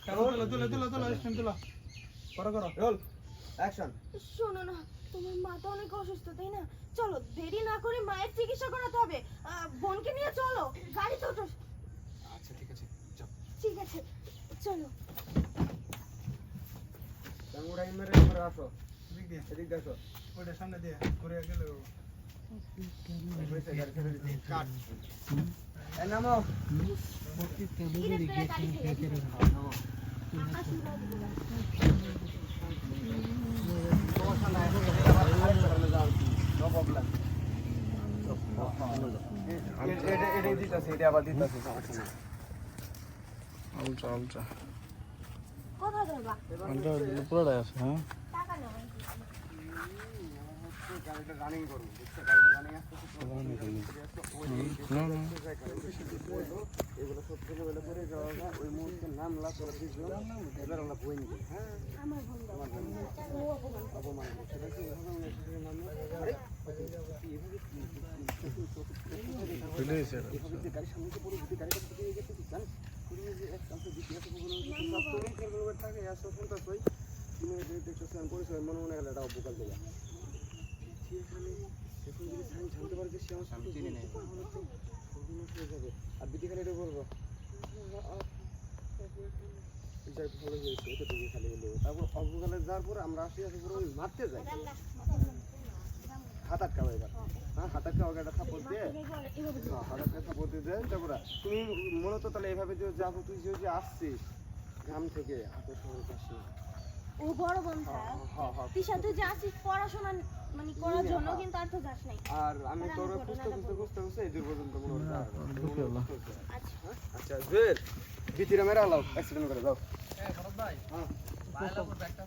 তুলো স্ট্যান্ড তুলো করো রোল অ্যাকশন। শোনো না, তোমার মা তো অনেক অসুস্থ, তাই না? চলো, দেরি না করে মায়ের চিকিৎসা করাতে হবে। বোনকে নিয়ে চলো, গাড়িতে ওঠো। আচ্ছা ঠিক আছে, চল। ঠিক আছে, চলো। টাঙ্গুড়া ইমেরে করে আসো, এদিক দিয়ে আসো। ওইটা সামনে দিয়ে ঘুরে গেলে কাট। এ নামো। No problem. এটা দিতাছে, এটা আবার দিতাছে, সমস্যা নাই। আলচা কোথায় যাবা? পুরোটাই আছে। হ্যাঁ, টাকা নাও। গাড়িটা রানিং করবো, বুঝছো? গাড়িটা রানিং আসতেছে, এগুলো সব থেকে বেলা করে যাওয়া যায়। ওই মুহূর্তে নাম লাভ করে দিয়েছিল, এবার আমরা বই নিই। হ্যাঁ, আমার বোন দাও। ও অপমান। অপমান করছে নাকি? গাড়ির সামনে পড়ে যদি গাড়িটা থেকে গেছে জানিস এক চান্সে দিকে থাকে আসো ফোনটা কই তুমি দেখতেছি আমি পরিচয় মনে মনে গেলে এটা বোকাল দেওয়া এখন যদি সাইন জানতে পারে যে সে আমার সামনে চিনি নেই হয়ে যাবে। আর বিটি খালি এটা বলবো যাই ভালো হয়েছে, এতটুকু খালি হলো। তারপর অল্পকালে যাওয়ার পর আমরা আসি পুরো মারতে যাই, হাত আটকাবো এবার। হ্যাঁ, হাত আটকাবো, একটা থাপ্পড় দিয়ে হাত আটকা থাপ্পড় দিয়ে দেয়। তারপরে তুমি মূলত তাহলে এভাবে যে যাবো, তুই যে আসছিস গ্রাম থেকে হাতের শহরের পাশে, ও বড় বোন তিশা, তুই যাচ্ছিস পড়াশোনা মানে করার জন্য, কিন্তু আর তো যাস নাই। আর আমি তোর খুঁজতে এই দূর পর্যন্ত মনে হয়। আচ্ছা আচ্ছা জুয়েল ভিতরে মেরে আলাও অ্যাক্সিডেন্ট করে যাও। ভরত ভাই, হ্যাঁ বাইলা ব্যাগটা